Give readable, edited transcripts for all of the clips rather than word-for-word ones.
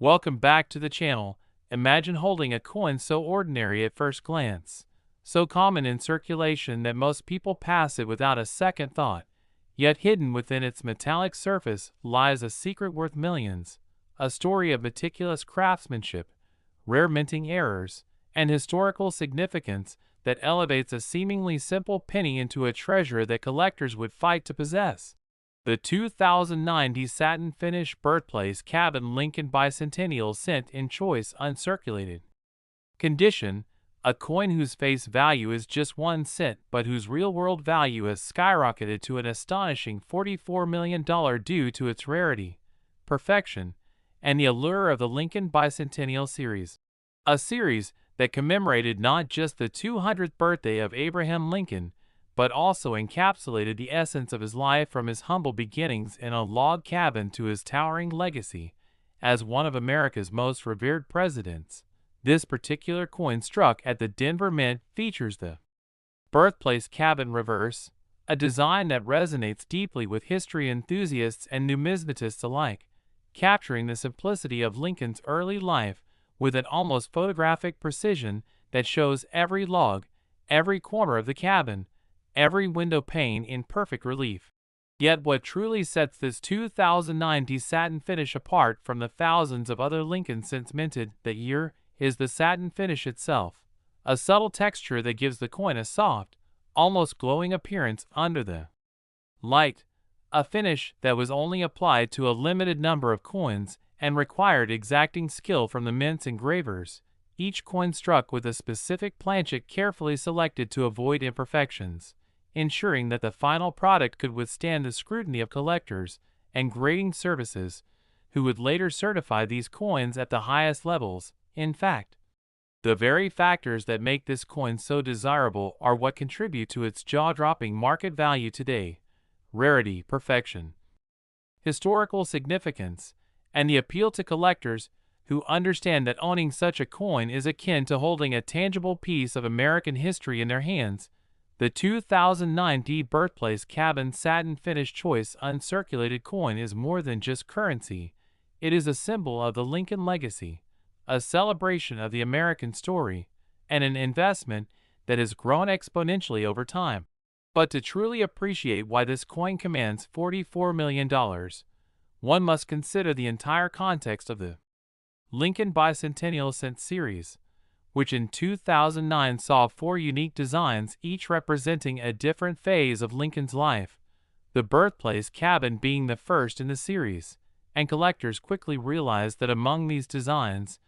Welcome back to the channel. Imagine holding a coin so ordinary at first glance, so common in circulation that most people pass it without a second thought. Yet hidden within its metallic surface lies a secret worth millions, a story of meticulous craftsmanship, rare minting errors, and historical significance that elevates a seemingly simple penny into a treasure that collectors would fight to possess. The 2009 satin finish birthplace cabin Lincoln Bicentennial sent in choice uncirculated condition, a coin whose face value is just 1 cent but whose real-world value has skyrocketed to an astonishing $44 million due to its rarity, perfection, and the allure of the Lincoln Bicentennial series. A series that commemorated not just the 200th birthday of Abraham Lincoln, but also encapsulated the essence of his life from his humble beginnings in a log cabin to his towering legacy as one of America's most revered presidents. This particular coin struck at the Denver Mint features the birthplace cabin reverse, a design that resonates deeply with history enthusiasts and numismatists alike, capturing the simplicity of Lincoln's early life with an almost photographic precision that shows every log, every corner of the cabin, every window pane in perfect relief. Yet what truly sets this 2009 satin finish apart from the thousands of other Lincolns since minted that year is the satin finish itself, a subtle texture that gives the coin a soft, almost glowing appearance under the light, a finish that was only applied to a limited number of coins and required exacting skill from the mint's engravers, each coin struck with a specific planchet carefully selected to avoid imperfections, ensuring that the final product could withstand the scrutiny of collectors and grading services, who would later certify these coins at the highest levels. In fact, the very factors that make this coin so desirable are what contribute to its jaw-dropping market value today: rarity, perfection, historical significance, and the appeal to collectors who understand that owning such a coin is akin to holding a tangible piece of American history in their hands. The 2009 birthplace cabin satin finish choice uncirculated coin is more than just currency. It is a symbol of the Lincoln legacy, a celebration of the American story, and an investment that has grown exponentially over time. But to truly appreciate why this coin commands $44 million, one must consider the entire context of the Lincoln Bicentennial Cent series, which in 2009 saw 4 unique designs, each representing a different phase of Lincoln's life, the birthplace cabin being the first in the series, and collectors quickly realized that among these designs,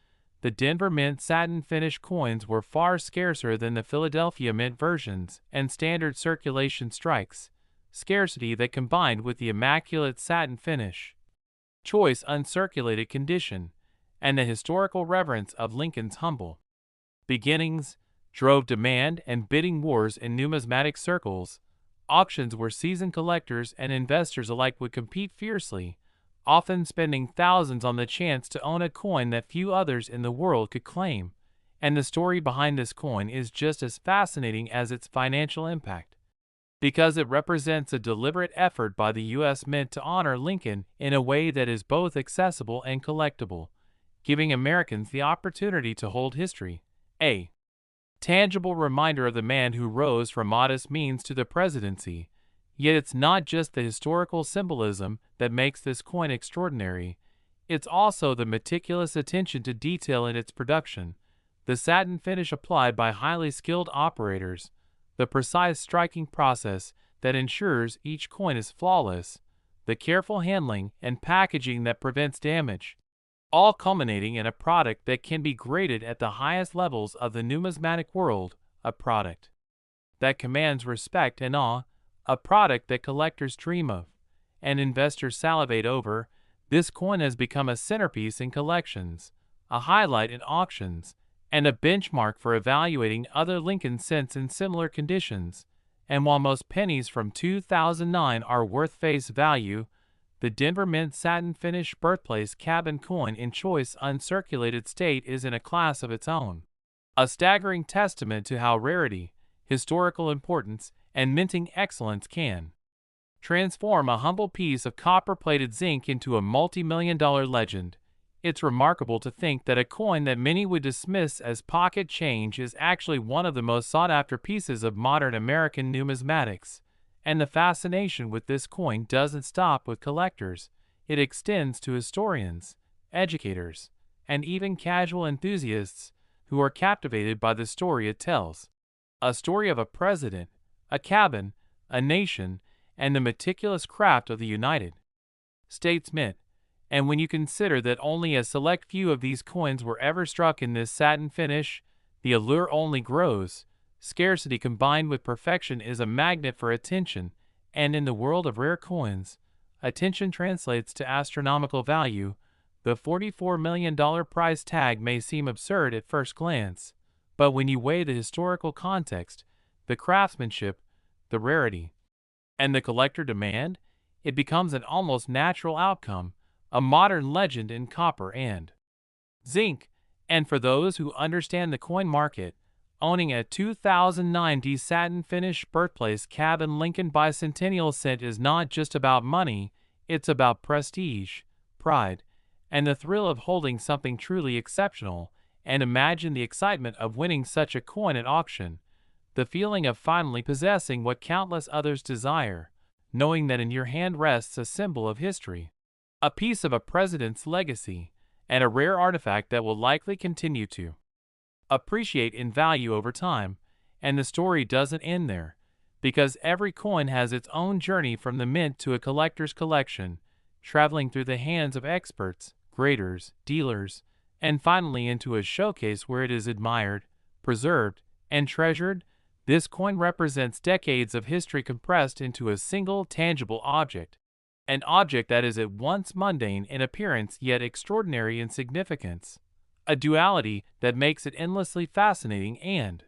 the Denver Mint satin finish coins were far scarcer than the Philadelphia Mint versions and standard circulation strikes, scarcity that combined with the immaculate satin finish, choice uncirculated condition, and the historical reverence of Lincoln's humble beginnings, drove demand and bidding wars in numismatic circles. Auctions where seasoned collectors and investors alike would compete fiercely, often spending thousands on the chance to own a coin that few others in the world could claim. And the story behind this coin is just as fascinating as its financial impact, because it represents a deliberate effort by the U.S. Mint to honor Lincoln in a way that is both accessible and collectible, giving Americans the opportunity to hold history, a tangible reminder of the man who rose from modest means to the presidency. Yet it's not just the historical symbolism that makes this coin extraordinary, it's also the meticulous attention to detail in its production, the satin finish applied by highly skilled operators, the precise striking process that ensures each coin is flawless, the careful handling and packaging that prevents damage, all culminating in a product that can be graded at the highest levels of the numismatic world, a product that commands respect and awe, a product that collectors dream of, and investors salivate over. This coin has become a centerpiece in collections, a highlight in auctions, and a benchmark for evaluating other Lincoln cents in similar conditions. And while most pennies from 2009 are worth face value, the Denver Mint satin finish birthplace cabin coin in choice uncirculated state is in a class of its own, a staggering testament to how rarity, historical importance, and minting excellence can transform a humble piece of copper-plated zinc into a multi-million-dollar legend. It's remarkable to think that a coin that many would dismiss as pocket change is actually one of the most sought-after pieces of modern American numismatics. And the fascination with this coin doesn't stop with collectors. It extends to historians, educators, and even casual enthusiasts who are captivated by the story it tells. A story of a president, a cabin, a nation, and the meticulous craft of the United States Mint. And when you consider that only a select few of these coins were ever struck in this satin finish, the allure only grows. Scarcity combined with perfection is a magnet for attention, and in the world of rare coins, attention translates to astronomical value. The $44 million price tag may seem absurd at first glance, but when you weigh the historical context, the craftsmanship, the rarity, and the collector demand, it becomes an almost natural outcome, a modern legend in copper and zinc. And for those who understand the coin market, owning a 2009 satin finish birthplace cabin Lincoln bicentennial cent is not just about money, it's about prestige, pride, and the thrill of holding something truly exceptional. And imagine the excitement of winning such a coin at auction, the feeling of finally possessing what countless others desire, knowing that in your hand rests a symbol of history, a piece of a president's legacy, and a rare artifact that will likely continue to appreciate in value over time. And the story doesn't end there, because every coin has its own journey from the mint to a collector's collection, traveling through the hands of experts, graders, dealers, and finally into a showcase where it is admired, preserved, and treasured. This coin represents decades of history compressed into a single tangible object. An object that is at once mundane in appearance yet extraordinary in significance. A duality that makes it endlessly fascinating and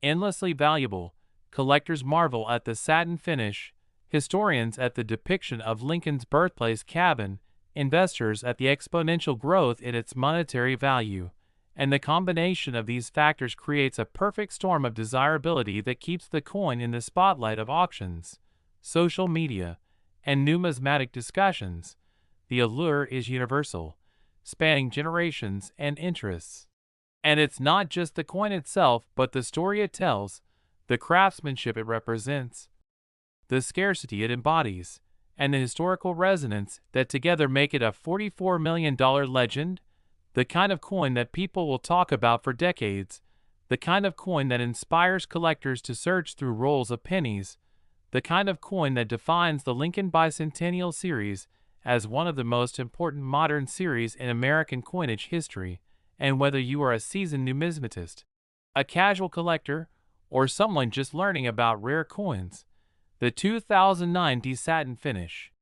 endlessly valuable. Collectors marvel at the satin finish, historians at the depiction of Lincoln's birthplace cabin, investors at the exponential growth in its monetary value. And the combination of these factors creates a perfect storm of desirability that keeps the coin in the spotlight of auctions, social media, and numismatic discussions. The allure is universal, spanning generations and interests. And it's not just the coin itself, but the story it tells, the craftsmanship it represents, the scarcity it embodies, and the historical resonance that together make it a $44 million legend. The kind of coin that people will talk about for decades, the kind of coin that inspires collectors to search through rolls of pennies, the kind of coin that defines the Lincoln Bicentennial series as one of the most important modern series in American coinage history. And whether you are a seasoned numismatist, a casual collector, or someone just learning about rare coins, the 2009 satin finish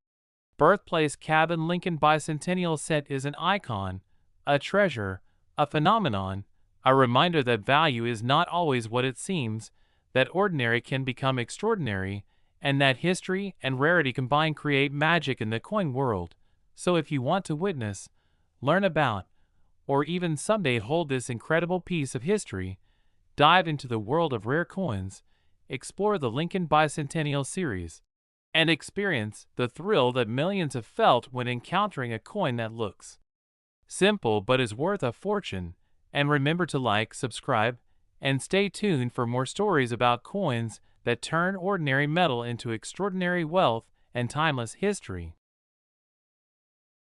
birthplace cabin Lincoln Bicentennial set is an icon, a treasure, a phenomenon, a reminder that value is not always what it seems, that ordinary can become extraordinary, and that history and rarity combined create magic in the coin world. So if you want to witness, learn about, or even someday hold this incredible piece of history, dive into the world of rare coins, explore the Lincoln Bicentennial series, and experience the thrill that millions have felt when encountering a coin that looks simple but is worth a fortune. And remember to like, subscribe, and stay tuned for more stories about coins that turn ordinary metal into extraordinary wealth and timeless history.